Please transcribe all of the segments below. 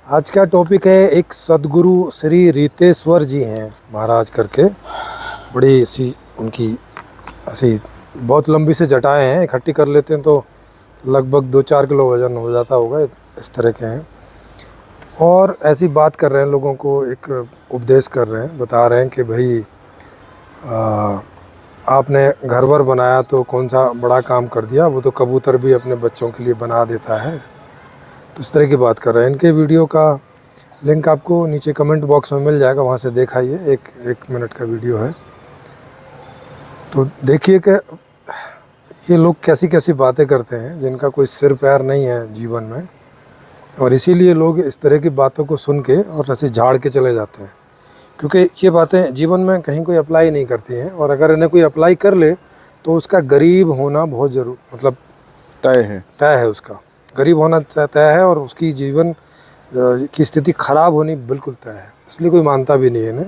आज का टॉपिक है, एक सदगुरु श्री रीतेश्वर जी हैं महाराज करके। बड़ी सी उनकी ऐसी बहुत लंबी से जटाएं हैं, इकट्ठी कर लेते हैं तो लगभग 2-4 किलो वजन हो जाता होगा, इस तरह के हैं। और ऐसी बात कर रहे हैं, लोगों को एक उपदेश कर रहे हैं, बता रहे हैं कि भाई आपने घर वर बनाया तो कौन सा बड़ा काम कर दिया, वो तो कबूतर भी अपने बच्चों के लिए बना देता है। तो इस तरह की बात कर रहे हैं। इनके वीडियो का लिंक आपको नीचे कमेंट बॉक्स में मिल जाएगा, वहाँ से देखाइए। एक मिनट का वीडियो है, तो देखिए कि ये लोग कैसी कैसी बातें करते हैं जिनका कोई सिर पैर नहीं है जीवन में, और इसीलिए लोग इस तरह की बातों को सुन के और ऐसे झाड़ के चले जाते हैं, क्योंकि ये बातें जीवन में कहीं कोई अप्लाई नहीं करती हैं। और अगर इन्हें कोई अप्लाई कर ले तो उसका गरीब होना बहुत ज़रूर मतलब तय है उसका गरीब होना तय है, और उसकी जीवन की स्थिति ख़राब होनी बिल्कुल तय है। इसलिए कोई मानता भी नहीं है इन्हें।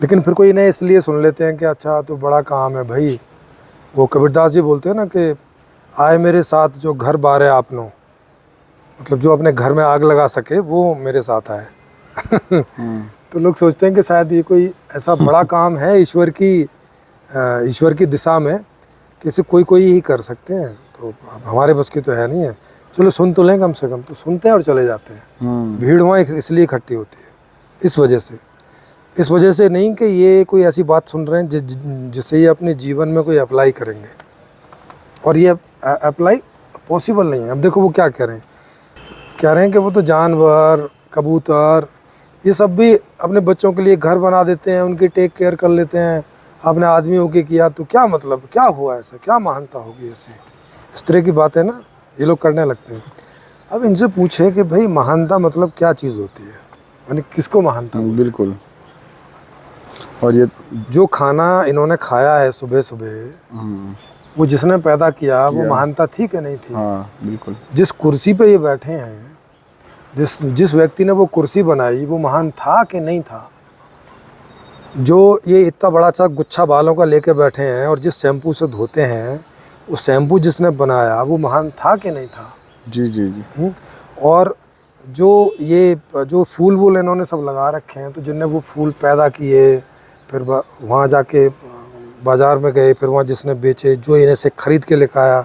लेकिन फिर कोई इन्हें इसलिए सुन लेते हैं कि अच्छा तो बड़ा काम है भाई। वो कबीरदास जी बोलते हैं ना कि आए मेरे साथ जो घर बारे आपनो, मतलब जो अपने घर में आग लगा सके वो मेरे साथ आए। तो लोग सोचते हैं कि शायद ये कोई ऐसा बड़ा काम है ईश्वर की दिशा में कि इसे कोई ही कर सकते हैं, तो हमारे बस की तो है नहीं है। चलो सुन तो लें कम से कम, तो सुनते हैं और चले जाते हैं। भीड़ वहाँ इसलिए इकट्ठी होती है, इस वजह से नहीं कि ये कोई ऐसी बात सुन रहे हैं जिससे ये अपने जीवन में कोई अप्लाई करेंगे, और ये अप्लाई पॉसिबल नहीं है। अब देखो वो क्या कह रहे हैं कि वो तो जानवर कबूतर ये सब भी अपने बच्चों के लिए घर बना देते हैं, उनकी टेक केयर कर लेते हैं। आपने आदमी होके किया तो क्या मतलब, क्या हुआ, ऐसा क्या महानता होगी ऐसी? इस तरह की बातें ना ये लोग करने लगते हैं। अब इनसे पूछे कि भाई महानता मतलब क्या चीज़ होती है, यानी किसको महानता? बिल्कुल। और ये जो खाना इन्होंने खाया है सुबह सुबह, वो जिसने पैदा किया वो महानता थी कि नहीं थी? हाँ बिल्कुल। जिस कुर्सी पे ये बैठे हैं, जिस व्यक्ति ने वो कुर्सी बनाई, वो महान था कि नहीं था? जो ये इतना बड़ा सा गुच्छा बालों का लेके बैठे हैं और जिस शैम्पू से धोते हैं, वो शैम्पू जिसने बनाया वो महान था कि नहीं था? जी जी जी। और जो फूल वूल इन्होंने सब लगा रखे हैं, तो जिनने वो फूल पैदा किए, फिर वहाँ जाके बाज़ार में गए, फिर वहाँ जिसने बेचे, जो इन्हें से ख़रीद के लेकर आया,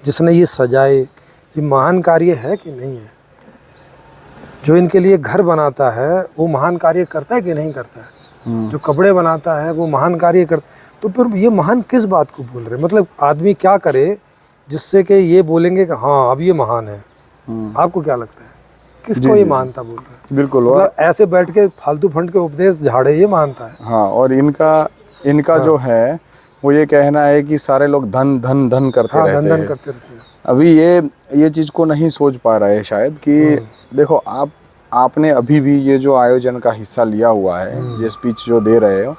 जिसने ये सजाए, ये महान कार्य है कि नहीं है? जो इनके लिए घर बनाता है वो महान कार्य करता है कि नहीं करता है? जो कपड़े बनाता है वो महान कार्य करता। तो फिर ये महान किस बात को बोल रहे हैं? मतलब आदमी क्या करे जिससे कि ये बोलेंगे कि हाँ अब ये महान है? आपको क्या लगता है, किसको ये महानता बोल रहे हैं? बिल्कुल। मतलब ऐसे बैठ के फालतू फंड के उपदेश झाड़े, ये महानता है? हाँ, और इनका जो है वो ये कहना है कि सारे लोग धन धन धन करते रहते हैं। करते रहते हैं। अभी ये चीज़ को नहीं सोच पा रहे हैं शायद कि देखो आपने अभी भी ये जो आयोजन का हिस्सा लिया हुआ है, ये स्पीच जो दे रहे हो,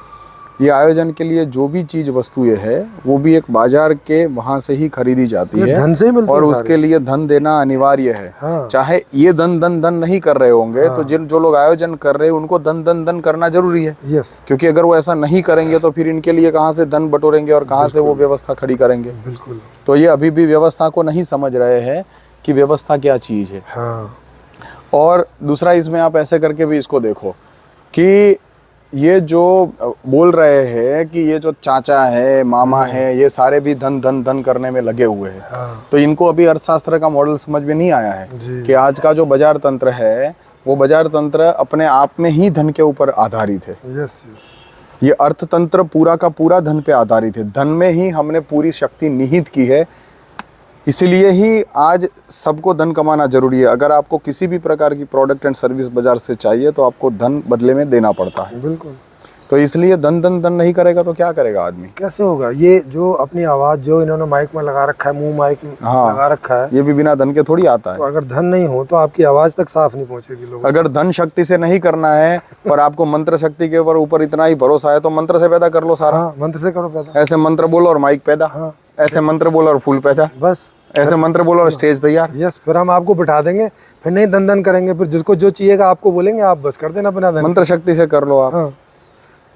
ये आयोजन के लिए जो भी चीज़ वस्तुएं है वो भी एक बाजार के वहाँ से ही खरीदी जाती है, धन से ही मिलती और है उसके लिए धन देना अनिवार्य है। हाँ। चाहे ये धन धन धन नहीं कर रहे होंगे, तो जो लोग आयोजन कर रहे हैं उनको धन धन धन करना जरूरी है। यस। क्योंकि अगर वो ऐसा नहीं करेंगे तो फिर इनके लिए कहाँ से धन बटोरेंगे और कहाँ से वो व्यवस्था खड़ी करेंगे? बिल्कुल। तो ये अभी भी व्यवस्था को नहीं समझ रहे हैं कि व्यवस्था क्या चीज़ है। हाँ। और दूसरा, इसमें आप ऐसे करके भी इसको देखो कि ये जो बोल रहे हैं कि ये जो चाचा है, मामा है, ये सारे भी धन धन धन करने में लगे हुए हैं। हाँ। तो इनको अभी अर्थशास्त्र का मॉडल समझ में नहीं आया है कि आज का जो बाजार तंत्र है वो बाजार तंत्र अपने आप में ही धन के ऊपर आधारित है। Yes yes. ये अर्थतंत्र पूरा का पूरा धन पे आधारित है। धन में ही हमने पूरी शक्ति निहित की है, इसीलिए ही आज सबको धन कमाना जरूरी है। अगर आपको किसी भी प्रकार की प्रोडक्ट एंड सर्विस बाजार से चाहिए तो आपको धन बदले में देना पड़ता है। बिल्कुल। तो इसलिए धन धन धन नहीं करेगा तो क्या करेगा आदमी? कैसे होगा? ये जो अपनी आवाज़ जो इन्होंने माइक में लगा रखा है, मुंह माइक में लगा रखा है, ये भी बिना धन के थोड़ी आता है। तो अगर धन नहीं हो तो आपकी आवाज़ तक साफ नहीं पहुंचेगी लोगों। अगर धन शक्ति से नहीं करना है और आपको मंत्र शक्ति के ऊपर इतना ही भरोसा है तो मंत्र से पैदा कर लो सारा। हाँ, मंत्र से करो पैदा। ऐसे मंत्र बोलो और माइक पैदा। हाँ। ऐसे मंत्र बोलो और फूल पैदा। बस ऐसे मंत्र बोलो और स्टेज तैयार। यस। फिर हम आपको बिठा देंगे, फिर नहीं धन धन करेंगे, फिर जिसको जो चाहिएगा आपको बोलेंगे, आप बस कर देना बिना धन। मंत्र शक्ति से कर लो आप। हाँ।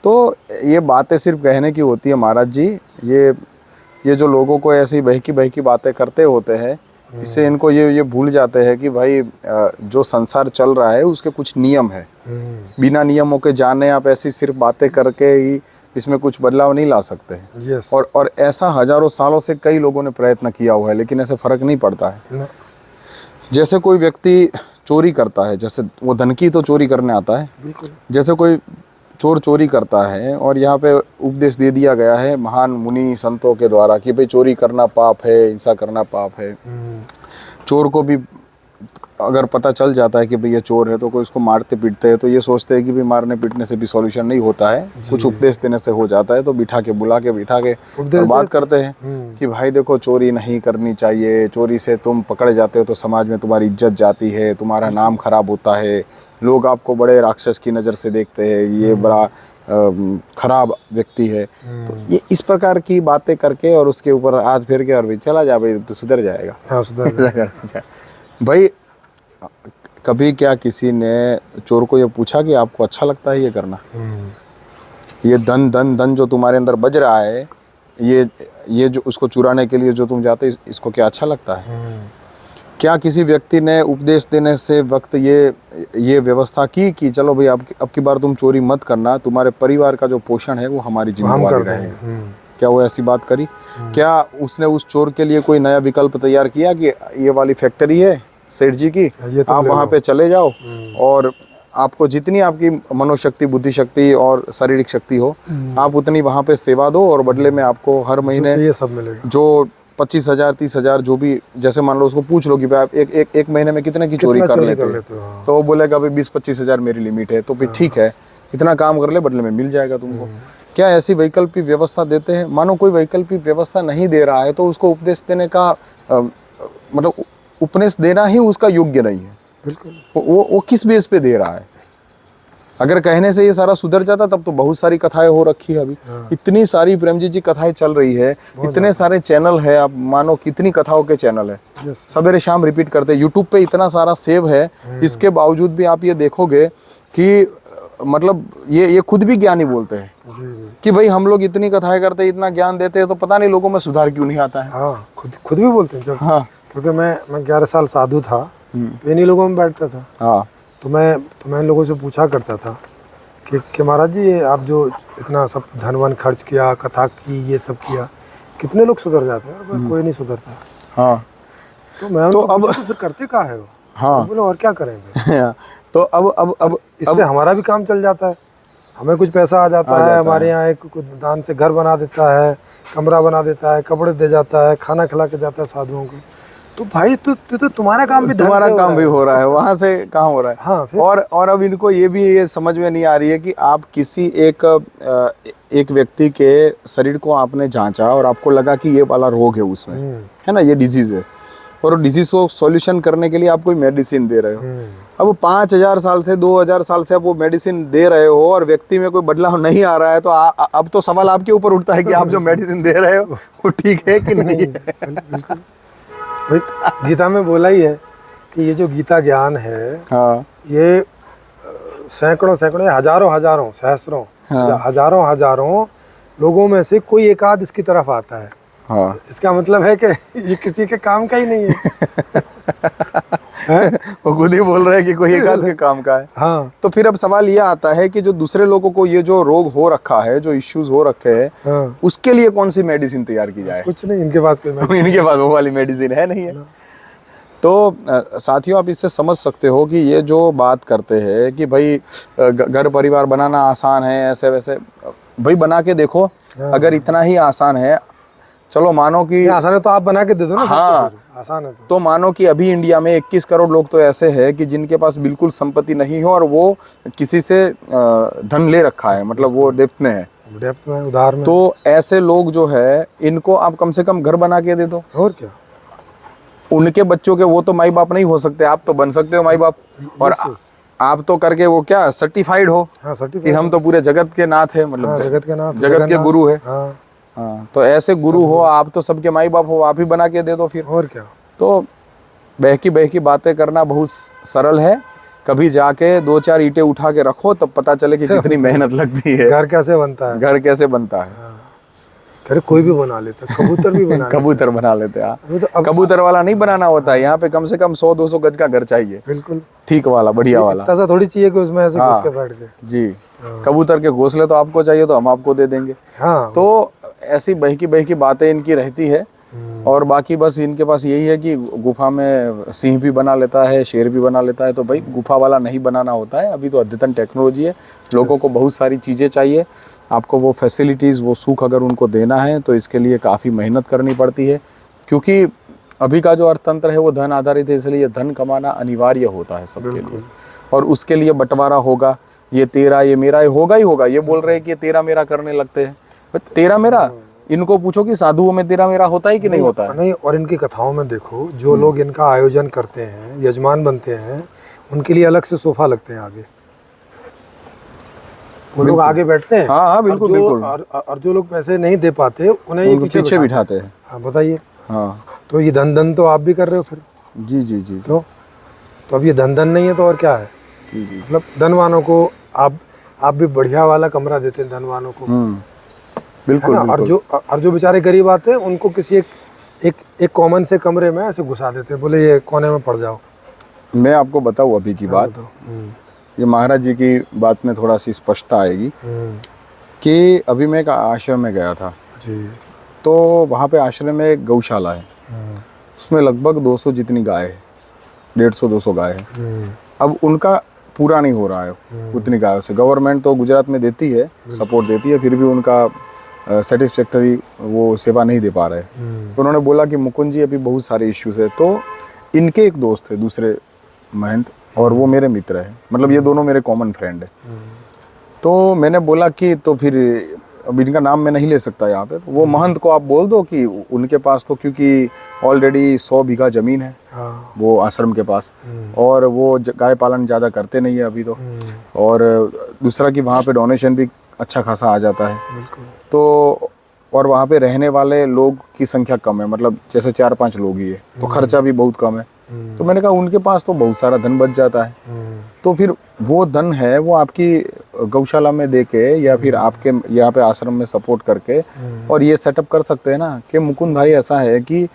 तो ये बातें सिर्फ कहने की होती है महाराज जी। ये जो लोगों को ऐसी बहकी बहकी बातें करते होते हैं, इससे इनको ये भूल जाते हैं कि भाई जो संसार चल रहा है उसके कुछ नियम है। बिना नियमों के जाने आप ऐसी सिर्फ बातें करके ही इसमें कुछ बदलाव नहीं ला सकते हैं। यस। और ऐसा हजारों सालों से कई लोगों ने प्रयत्न किया हुआ है, लेकिन ऐसे फर्क नहीं पड़ता है। जैसे कोई व्यक्ति चोरी करता है, जैसे वो धन की तो चोरी करने आता है, बिल्कुल। जैसे कोई चोर चोरी करता है और यहाँ पे उपदेश दे दिया गया है महान मुनि संतों के द्वारा कि भाई चोरी करना पाप है, हिंसा करना पाप है। चोर को भी अगर पता चल जाता है कि भाई ये चोर है तो कोई उसको मारते पीटते हैं, तो ये सोचते हैं कि भाई मारने पीटने से भी सॉल्यूशन नहीं होता है, कुछ उपदेश देने से हो जाता है। तो बिठा के बात करते हैं कि भाई देखो चोरी नहीं करनी चाहिए, चोरी से तुम पकड़े जाते हो तो समाज में तुम्हारी इज्जत जाती है, तुम्हारा नाम खराब होता है, लोग आपको बड़े राक्षस की नज़र से देखते हैं, ये बड़ा खराब व्यक्ति है। तो ये इस प्रकार की बातें करके और उसके ऊपर हाथ फेर के और भाई चला जा भाई तो सुधर जाएगा। हाँ, सुधर जाएगा। भाई कभी क्या किसी ने चोर को ये पूछा कि आपको अच्छा लगता है ये करना? ये धन जो तुम्हारे अंदर बज रहा है, ये जो उसको चुराने के लिए जो तुम जाते इसको क्या अच्छा लगता है? क्या किसी व्यक्ति ने उपदेश देने से वक्त ये व्यवस्था की कि चलो भाई अब की बार तुम चोरी मत करना, तुम्हारे परिवार का जो पोषण है वो हमारी जिम्मेदारी रहेगी? क्या वो ऐसी बात करी? क्या उसने उस चोर के लिए कोई नया विकल्प तैयार किया कि ये वाली फैक्ट्री है सेठ जी की, तो आप वहाँ पे चले जाओ और आपको जितनी आपकी मनोशक्ति, बुद्धि शक्ति और शारीरिक शक्ति हो, आप उतनी वहाँ पे सेवा दो और बदले में आपको हर महीने ये सब मिलेगा। जो 25,000 30,000 जो भी, जैसे मान लो उसको पूछ लो कि भाई आप एक महीने में कितने की चोरी कर लेते हो? तो वो बोलेगा भाई 20-25 हज़ार मेरी लिमिट है। तो फिर ठीक है, इतना काम कर ले, बदले में मिल जाएगा तुमको। क्या ऐसी वैकल्पिक व्यवस्था देते हैं? मानो कोई वैकल्पिक व्यवस्था नहीं दे रहा है तो उसको उपदेश देने का मतलब उपदेश देना ही उसका योग्य नहीं है। बिल्कुल। वो किस बेस पे दे रहा है? अगर कहने से ये सारा सुधर जाता तब तो बहुत सारी कथाएं हो रखी है। अभी इतनी सारी प्रेम जी कथाएं चल रही है, इतने सारे चैनल है, आप मानो कितनी कथाओं के चैनल है, सवेरे शाम रिपीट करते हैं। यूट्यूब पे इतना सारा सेव है, इसके बावजूद भी आप ये देखोगे कि मतलब ये खुद भी ज्ञानी बोलते हैं कि भाई हम लोग इतनी कथाएं करते हैं, इतना ज्ञान देते हैं, तो पता नहीं लोगों में सुधार क्यों नहीं आता है। हाँ, खुद भी बोलते हैं जब। हाँ, क्योंकि मैं 11 साल साधु था तो इन्हीं लोगों में बैठता था। हाँ, तो मैं इन लोगों से पूछा करता था कि महाराज जी ये आप जो इतना सब धन खर्च किया, कथा की, ये सब किया, कितने लोग सुधर जाते हैं? कोई नहीं सुधरता। हाँ, तो मैं तो अब फिर करते क्या है वो? हाँ, बोलो और क्या करेंगे? तो अब इससे हमारा भी काम चल जाता है, हमें कुछ पैसा आ जाता है, हमारे यहाँ एक दान से घर बना देता है, कमरा बना देता है, कपड़े दे जाता है, खाना खिला के जाता है साधुओं को। तो भाई तो तुम्हारा काम भी हो रहा है, वहाँ से कहाँ हो रहा है? हाँ, और अब इनको ये समझ में नहीं आ रही है कि आप किसी एक व्यक्ति के शरीर को आपने जांचा और आपको लगा कि ये वाला रोग है उसमें, है ना, ये डिजीज है, और डिजीज को सॉल्यूशन करने के लिए आप कोई मेडिसिन दे रहे हो। अब 5000 साल से 2000 साल से आप वो मेडिसिन दे रहे हो और व्यक्ति में कोई बदलाव नहीं आ रहा है, तो अब तो सवाल आपके ऊपर उठता है कि आप जो मेडिसिन दे रहे हो वो ठीक है कि नहीं है। गीता में बोला ही है कि ये जो गीता ज्ञान है, हाँ, ये सैकड़ों हजारों सहस्रों, हाँ, हजारों लोगों में से कोई एक आध इसकी तरफ आता है। हाँ, इसका मतलब है कि ये किसी के काम का ही नहीं है। वो खुद ही बोल रहे हैं कि कोई एक आध के काम का है। हाँ, तो फिर अब सवाल ये आता है कि जो दूसरे लोगों को ये जो रोग हो रखा है, जो इश्यूज हो रखे हैं, हाँ, उसके लिए कौन सी मेडिसिन तैयार की जाए? कुछ नहीं, इनके पास इनके पास वो वाली मेडिसिन है नहीं है। तो साथियों, आप इससे समझ सकते हो कि ये जो बात करते हैं कि भाई घर परिवार बनाना आसान है, ऐसे वैसे, भाई बना के देखो। हाँ, अगर इतना ही आसान है, चलो मानो कि आसान है तो आप बना के दे दो ना। हाँ, आसान है तो मानो कि अभी इंडिया में 21 करोड़ लोग तो ऐसे हैं कि जिनके पास बिल्कुल संपत्ति नहीं हो और वो किसी से धन ले रखा है, मतलब वो डेप्थ में है, उधार में। तो ऐसे लोग जो है, इनको आप कम से कम घर बना के दे दो। और क्या, उनके बच्चों के, वो तो माई बाप नहीं हो सकते, आप तो बन सकते हो माई बाप, और आप तो करके वो क्या सर्टिफाइड हो। हाँ, कि हम तो पूरे जगत के नाथ है, मतलब हाँ, जगत के नाथ, जगत के गुरु है। हाँ, हाँ, तो ऐसे गुरु हो आप, तो सबके माई बाप हो, आप ही बना के दे दो फिर। और क्या। तो बहकी बातें करना बहुत सरल है, कभी जाके 2-4 ईंटें उठा के रखो तब पता चले कि कितनी मेहनत लगती है, घर कैसे बनता है। घर कैसे बनता है। हाँ, अरे कोई भी बना लेता, कबूतर भी बना लेता। कबूतर बना लेते हैं। वो तो अब कबूतर वाला नहीं बनाना होता है, यहाँ पे कम से कम 100-200 गज का घर चाहिए, बिल्कुल ठीक वाला, बढ़िया वाला। इतना सा थोड़ी चाहिए कि उसमें ऐसे घुस हाँ के बैठ जाए। जी, कबूतर के घोंसले तो आपको चाहिए तो हम आपको दे देंगे। हाँ तो ऐसी बहकी बातें इनकी रहती है। और बाकी बस इनके पास यही है कि गुफा में सिंह भी बना लेता है, शेर भी बना लेता है। तो भाई गुफा वाला नहीं बनाना होता है, अभी तो अद्यतन टेक्नोलॉजी है, लोगों को बहुत सारी चीज़ें चाहिए, आपको वो फैसिलिटीज़, वो सुख अगर उनको देना है तो इसके लिए काफ़ी मेहनत करनी पड़ती है। क्योंकि अभी का जो अर्थतंत्र है वो धन आधारित है, इसलिए धन कमाना अनिवार्य होता है सबके लिए। और उसके लिए बंटवारा होगा, ये तेरा ये मेरा, ये होगा ही होगा। ये बोल रहे हैं कि ये तेरा मेरा करने लगते हैं, बट तेरा मेरा, इनको पूछो कि साधुओं में तेरा मेरा होता है कि नहीं होता है? नहीं, और इनकी कथाओं में देखो, जो लोग इनका आयोजन करते हैं, यजमान बनते हैं, उनके लिए अलग से सोफा लगते हैं आगे, वो लोग आगे बैठते हैं। हाँ हाँ बिल्कुल बिल्कुल। और जो लोग पैसे नहीं दे पाते उन्हें ये पीछे बिठाते हैं। हाँ बताइए। हाँ तो ये धन तो आप भी कर रहे हो फिर। जी जी जी। तो अब ये धन नहीं है तो और क्या है? जी जी। मतलब धनवानों को आप भी बढ़िया वाला कमरा देते हैं धनवानों को, बिल्कुल है ना? और जो बेचारे गरीब आते हैं उनको किसी एक कॉमन से कमरे में ऐसे घुसा देते हैं, बोले ये कोने में पड़ जाओ। मैं आपको बताऊँ अभी की बात, ये महाराज जी की बात में थोड़ा सी स्पष्टता आएगी कि अभी मैं एक आश्रम में गया था जी। तो वहाँ पे आश्रम में एक गौशाला है, उसमें लगभग 200 जितनी गाय है, 150-200 गाय है। अब उनका पूरा नहीं हो रहा है उतनी गायों से। गवर्नमेंट तो गुजरात में देती है, सपोर्ट देती है, फिर भी उनका सेटिस्फैक्टरी वो सेवा नहीं दे पा रहे। तो उन्होंने बोला कि मुकुंद जी अभी बहुत सारे इश्यूज है। तो इनके एक दोस्त थे दूसरे महंत, और वो मेरे मित्र हैं, मतलब ये दोनों मेरे कॉमन फ्रेंड है। तो मैंने बोला कि तो फिर अब इनका नाम मैं नहीं ले सकता यहाँ पे, तो वो महंत को आप बोल दो कि उनके पास तो क्योंकि ऑलरेडी 100 बीघा ज़मीन है वो आश्रम के पास, और वो गाय पालन ज़्यादा करते नहीं है अभी तो, और दूसरा कि वहाँ पे डोनेशन भी अच्छा खासा आ जाता है। तो और वहाँ पे रहने वाले लोग की संख्या कम है, मतलब जैसे 4-5 लोग ही है, तो खर्चा भी बहुत कम है। तो मैंने कहा उनके पास तो बहुत सारा धन बच जाता है, तो फिर वो धन है वो आपकी गौशाला में दे के या फिर आपके यहाँ पे आश्रम में सपोर्ट करके और ये सेटअप कर सकते हैं ना कि मुकुंद भाई ऐसा है कि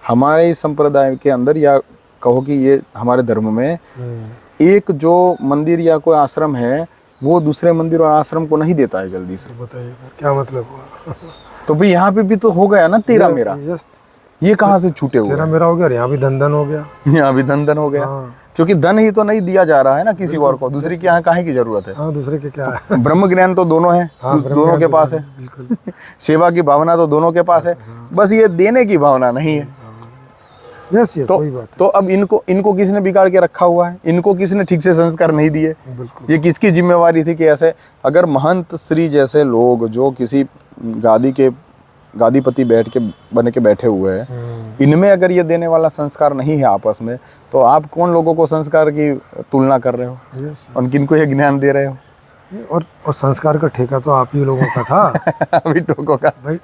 हमारे संप्रदाय के अंदर, या कहो कि ये हमारे धर्म में, एक जो मंदिर या कोई आश्रम है वो दूसरे मंदिर और आश्रम को नहीं देता है जल्दी से। बताइए क्या मतलब हुआ? तो भाई यहाँ पे भी तो हो गया ना तेरा मेरा, ये कहाँ से छूटे हुए? तेरा मेरा हो गया, यहाँ भी धन हो गया, यहाँ भी धन हो गया। क्योंकि धन ही तो नहीं दिया जा रहा है ना किसी और को, दूसरी की यहाँ काहे की जरूरत है? हाँ, दूसरे के क्या है? ब्रह्म ज्ञान तो दोनों है, दोनों के पास है, सेवा की भावना तो दोनों के पास है, बस ये देने की भावना नहीं है। यस यस, वही बात है। तो अब इनको किसने बिगाड़ के रखा हुआ है? इनको किसने ठीक से संस्कार नहीं दिए? ये किसकी जिम्मेवारी थी कि ऐसे अगर महंत श्री जैसे लोग जो किसी गादीपति बन के बैठे हुए हैं, इनमें अगर ये देने वाला संस्कार नहीं है आपस में, तो आप कौन लोगों को संस्कार की तुलना कर रहे हो? और किनको ये ज्ञान दे रहे हो? और संस्कार का ठेका तो आप ही लोगों का था। अभी टोको का भाई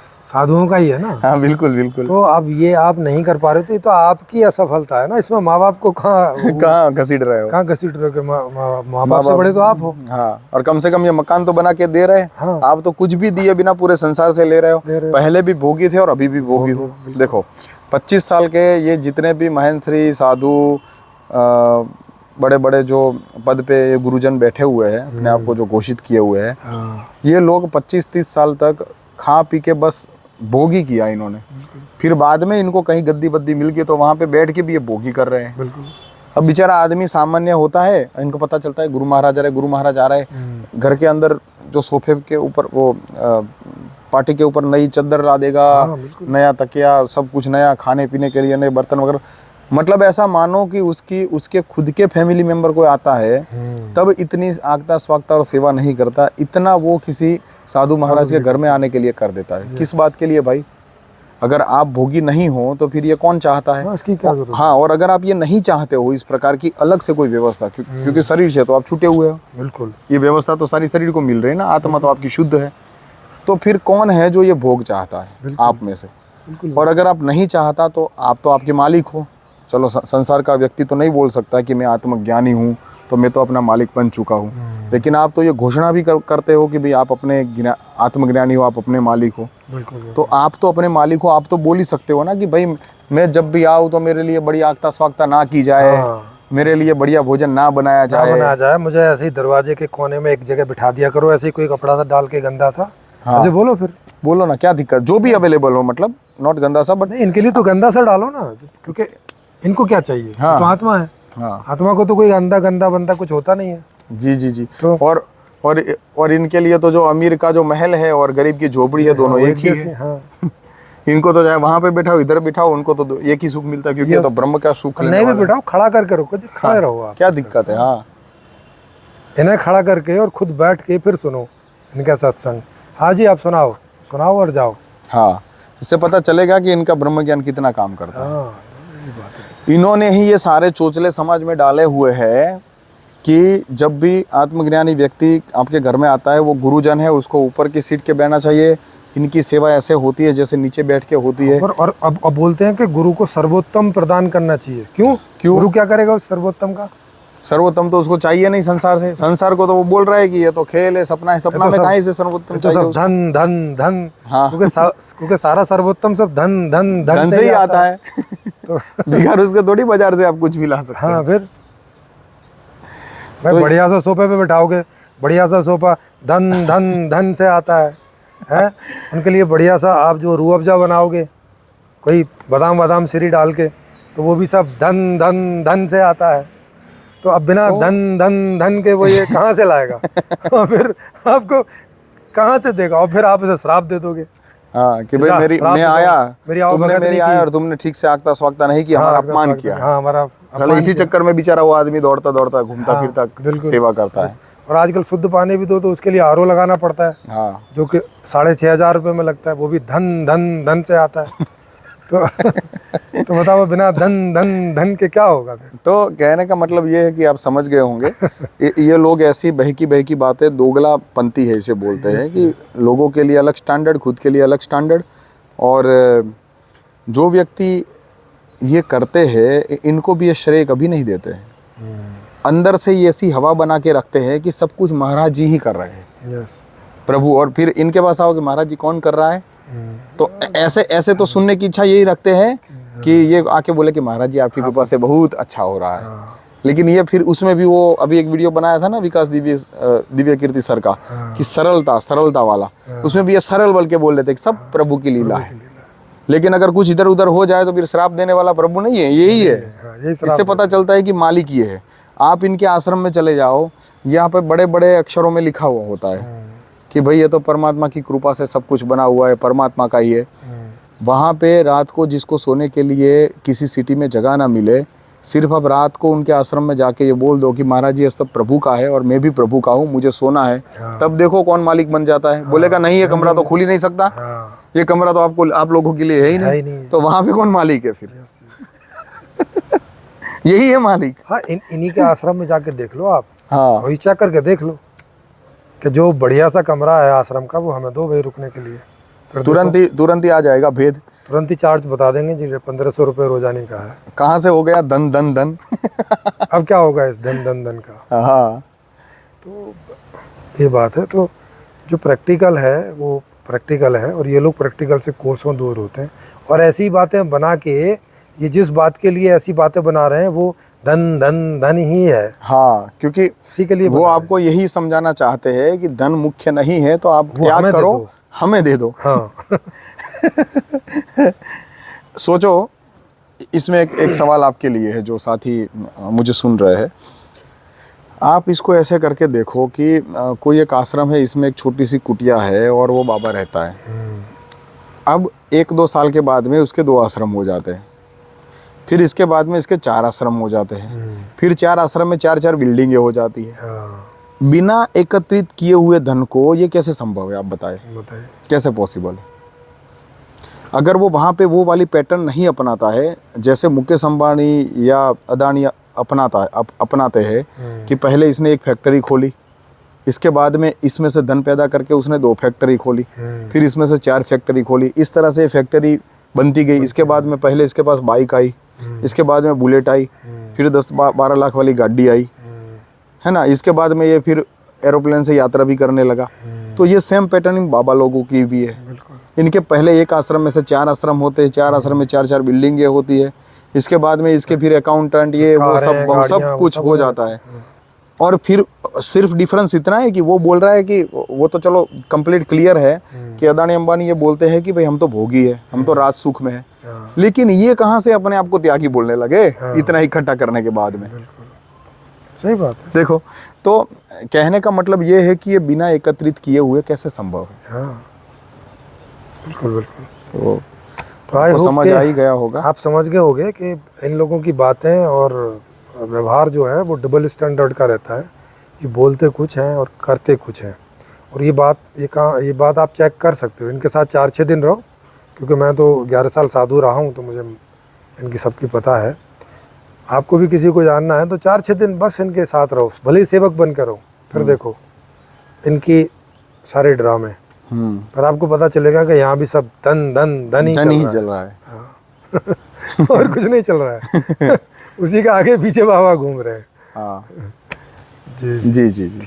साधुओं का ही है ना। हाँ बिल्कुल बिल्कुल। तो अब ये आप नहीं कर पा रहे, तो ये तो आपकी असफलता है ना। इसमें माँ बाप को कहाँ घसीट रहे हो? कहाँ घसीट रहे हो? माँ बाप से बड़े तो आप हो। हाँ, और कम से कम ये मकान तो बना के दे रहे हैं। हाँ। आप तो कुछ भी दिए बिना पूरे संसार से ले रहे हो। पहले भी भोगी थे और अभी भी भोगी हो। देखो 25 साल के ये जितने भी महेंद्र श्री साधु बड़े बड़े जो पद पे गुरुजन बैठे हुए हैं, अपने आप को जो घोषित किए हुए हैं, ये लोग 25-30 साल तक खा पी के बस भोगी किया इन्होंने। फिर बाद में इनको कहीं गद्दी बद्दी मिल गई तो वहाँ पे बैठ के भी ये भोगी कर रहे हैं। अब बेचारा आदमी सामान्य होता है, इनको पता चलता है गुरु महाराज आ रहे, गुरु महाराज आ रहे, घर के अंदर जो सोफे के ऊपर वो पार्टी के ऊपर नई चादर ला देगा, नया तकिया, सब कुछ नया, खाने पीने के लिए नए बर्तन वगैरह। मतलब ऐसा मानो कि उसके खुद के फैमिली मेंबर कोई आता है तब इतनी आगता स्वागता और सेवा नहीं करता, इतना वो किसी साधु महाराज के घर में आने के लिए कर देता है। किस बात के लिए भाई? अगर आप भोगी नहीं हो तो फिर ये कौन चाहता है? इसकी क्या जरूरत? हाँ, और अगर आप ये नहीं चाहते हो इस प्रकार की अलग से कोई व्यवस्था, क्योंकि शरीर से तो आप छूटे हुए हो। बिल्कुल, ये व्यवस्था तो सारी शरीर को मिल रही है ना, आत्मा तो आपकी शुद्ध है। तो फिर कौन है जो ये भोग चाहता है आप में से? और अगर आप नहीं चाहता तो आप तो आपके मालिक हो। चलो संसार का व्यक्ति तो नहीं बोल सकता कि मैं आत्मज्ञानी हूँ तो मैं तो अपना मालिक बन चुका हूँ, लेकिन आप तो ये घोषणा भी करते हो कि भाई आप अपने आत्मज्ञानी हो, आप अपने मालिक हो। बिल्कुल तो आप तो अपने मालिक हो, आप तो बोल ही सकते हो ना कि भाई मैं जब भी आऊँ तो मेरे लिए बड़ी आगता स्वागता ना की जाए, हाँ। मेरे लिए बढ़िया भोजन ना बनाया ना जाए। बनाया जाए, मुझे ऐसे ही दरवाजे के कोने में एक जगह बिठा दिया करो, ऐसे ही कोई कपड़ा सा डाल के गंदा सा, हाँ। ऐसे बोलो फिर। बोलो ना, क्या दिक्कत, जो भी अवेलेबल हो, मतलब नॉट गंदा सा बट। नहीं, इनके लिए तो गंदा सा डालो ना, क्योंकि इनको क्या चाहिए, ये हाँ। तो आत्मा है। हाँ आत्मा को तो कोई गंदा गंदा बंदा कुछ होता नहीं है। जी जी जी। तो और इनके लिए तो जो अमीर का जो महल है और गरीब की झोपड़ी है, दोनों हाँ, एक ही जैसे, है। हाँ। इनको तो चाहे वहां पे बैठाओ इधर बिठाओ, उनको तो एक ही सुख मिलता है, क्योंकि ये तो ब्रह्म का सुख और लेने नहीं भी वाला है। बिठाओ, खड़ा करके रखो जी, खड़े रहो आप। क्या दिक्कत है। हाँ इन्हें खड़ा करके और खुद बैठ के फिर सुनो इनका सत्संग। हाँ जी, आप सुनाओ, सुनाओ और जाओ। हाँ, इससे पता चलेगा कि इनका ब्रह्म ज्ञान कितना काम करता है। हाँ, ये बात है। इन्होंने ही ये सारे चोचले समाज में डाले हुए हैं कि जब भी आत्मज्ञानी व्यक्ति आपके घर में आता है, वो गुरुजन है, उसको ऊपर की सीट के बैठना चाहिए। इनकी सेवा ऐसे होती है जैसे नीचे बैठ के होती है। और अब बोलते हैं कि गुरु को सर्वोत्तम प्रदान करना चाहिए। क्यों? गुरु क्या करेगा उस सर्वोत्तम का? सर्वोत्तम तो उसको चाहिए नहीं संसार से। संसार को तो वो बोल रहा है कि ये तो खेल है, सपना है, सपना में कहाँ से सर्वोत्तम तो चाहिए सब उसको? धन धन धन। हाँ। क्योंकि सारा सर्वोत्तम सब धन धन धन से ही आता है। तो बिगाड़ उसके थोड़ी बाजार से आप कुछ भी ला सकते हैं। हाँ, फिर भाई बढ़िया सा सोफे पे बैठाओगे, बढ़िया सा सोफा धन धन धन से आता है। उनके लिए बढ़िया सा आप जो रूह अफ़ज़ा बनाओगे, कोई बादाम बादाम श्री डाल के, तो वो भी सब धन धन धन से आता है। तो अब बिना धन धन धन के वो ये कहाँ से लाएगा? और फिर आपको कहाँ से देगा? और फिर आप उसे श्राप दे दोगे। हाँ कि भाई जा, मैं श्राप आया, मेरी आओ तुमने भगत मेरी नहीं आया की। और तुमने ठीक से आगता स्वागता नहीं किया, हमारा अपमान किया। हाँ, हमारा चलो अपमान इसी किया। चक्कर में बेचारा वो आदमी दौड़ता दौड़ता घूमता हाँ, फिरता बिल्कुल। सेवा करता है। और आजकल शुद्ध पानी भी दो तो उसके लिए आरओ लगाना पड़ता है, हाँ जो कि 6,500 रुपये में लगता है, वो भी धन धन धन से आता है। तो बताओ, बिना धन धन धन के क्या होगा फिर? तो कहने का मतलब ये है कि आप समझ गए होंगे, ये लोग ऐसी बहकी बहकी बातें, दोगलापंथी है इसे बोलते हैं, कि लोगों के लिए अलग स्टैंडर्ड, खुद के लिए अलग स्टैंडर्ड। और जो व्यक्ति ये करते हैं इनको भी ये श्रेय कभी नहीं देते हैं। अंदर से ये ऐसी हवा बना के रखते हैं कि सब कुछ महाराज जी ही कर रहे हैं, यस। प्रभु। और फिर इनके पास आओ कि महाराज जी कौन कर रहा है, तो ऐसे तो सुनने की इच्छा यही रखते हैं कि ये आके बोले कि महाराज जी आपकी कृपा से बहुत अच्छा हो रहा है। लेकिन ये फिर उसमें भी वो अभी एक वीडियो बनाया था ना विकास दिव्य कीर्ति सर का, कि सरलता वाला, उसमें भी ये सरल बल के बोल रहे थे कि सब प्रभु की लीला है। लेकिन अगर कुछ इधर उधर हो जाए तो फिर श्राप देने वाला प्रभु नहीं है, यही है। इससे पता चलता है कि मालिक ये है। आप इनके आश्रम में चले जाओ, यहाँ पे बड़े बड़े अक्षरों में लिखा हुआ होता है कि भाई ये तो परमात्मा की कृपा से सब कुछ बना हुआ है, परमात्मा का ही है। वहाँ पे रात को जिसको सोने के लिए किसी सिटी में जगह ना मिले, सिर्फ अब रात को उनके आश्रम में जाके ये बोल दो कि महाराज ये सब प्रभु का है और मैं भी प्रभु का हूँ, मुझे सोना है, तब देखो कौन मालिक बन जाता है। बोलेगा नहीं, ये कमरा तो खुल ही नहीं सकता, ये कमरा तो आप लोगों के लिए है ही नहीं। तो वहाँ पे कौन मालिक है फिर? यही है मालिक। हाँ, इन्हीं के आश्रम में जाके देख लो आप। हाँ वही चेक करके देख लो कि जो बढ़िया सा कमरा है आश्रम का, वो हमें दो भाई रुकने के लिए। फिर तुरंत ही आ जाएगा भेद, तुरंत ही चार्ज बता देंगे जी, 1500 रुपये रोजानी का है। कहाँ से हो गया धन धन धन। अब क्या होगा इस धन धन धन का? हाँ तो ये बात है। तो जो प्रैक्टिकल है वो प्रैक्टिकल है, और ये लोग प्रैक्टिकल से कोसों दूर होते हैं। और ऐसी बातें बना के, ये जिस बात के लिए ऐसी बातें बना रहे हैं, वो धन धन धन ही है। हाँ, क्योंकि इसी के लिए वो आपको यही समझाना चाहते हैं कि धन मुख्य नहीं है, तो आप त्याग करो, हमें दे दो। हाँ। सोचो, इसमें एक सवाल आपके लिए है जो साथी मुझे सुन रहे हैं। आप इसको ऐसे करके देखो कि कोई एक आश्रम है, इसमें एक छोटी सी कुटिया है और वो बाबा रहता है। अब 1-2 साल के बाद में उसके 2 आश्रम हो जाते हैं, फिर इसके बाद में इसके 4 आश्रम हो जाते हैं, फिर 4 आश्रम में 4-4 बिल्डिंगें हो जाती है। बिना एकत्रित किए हुए धन को ये कैसे संभव है, आप बताइए कैसे पॉसिबल है? अगर वो वहाँ पे वो वाली पैटर्न नहीं अपनाता है जैसे मुकेश अंबानी या अदानी अपनाते हैं, कि पहले इसने एक फैक्ट्री खोली, इसके बाद में इसमें से धन पैदा करके उसने 2 फैक्ट्री खोली, फिर इसमें से 4 फैक्ट्री खोली, इस तरह से फैक्ट्री बनती गई। इसके बाद में पहले इसके पास बाइक आई, इसके बाद में बुलेट आई, फिर 10-12 लाख वाली गाड़ी आई, है ना। इसके बाद में ये फिर एरोप्लेन से यात्रा भी करने लगा। तो ये सेम पैटर्निंग बाबा लोगों की भी है। बिल्कुल। इनके पहले एक आश्रम में से 4 आश्रम होते हैं, 4 आश्रम में 4-4 बिल्डिंगें होती है। इसके बाद में इसके फिर अकाउंटेंट ये वो कारें, सब गाड़ियां, वो कुछ सब हो हो जाता है। और फिर सिर्फ डिफरेंस इतना है कि वो बोल रहा है कि वो तो चलो कंप्लीट क्लियर है कि अदानी अंबानी ये बोलते हैं कि भाई हम तो भोगी है, हम तो राज सुख में है। हाँ। लेकिन ये कहाँ से अपने आप को त्यागी बोलने लगे इतना इकट्ठा करने के बाद में। बिल्कुल सही बात है। देखो, तो कहने का मतलब ये है कि ये बिना एकत्रित किए हुए कैसे संभव है। हाँ बिल्कुल बिल्कुल। तो आई आपको होप समझ कि आ ही गया होगा। आप समझ गए होंगे कि इन लोगों की बातें और व्यवहार जो है वो डबल स्टैंडर्ड का रहता है। ये बोलते कुछ हैं और करते कुछ हैं। और ये बात आप चेक कर सकते हो। इनके साथ 4-6 दिन रहो, क्योंकि मैं तो 11 साल साधु रहा हूँ, तो मुझे इनकी सबकी पता है। आपको भी किसी को जानना है तो 4-6 दिन बस इनके साथ रहो, भले ही सेवक बन कर रहो, फिर देखो इनकी सारे ड्रामे। पर आपको पता चलेगा कि यहाँ भी सब धन ही चल रहा है। हाँ। और कुछ नहीं चल रहा है। उसी का आगे पीछे बाबा घूम रहे हैं। हाँ जी जी जी जी।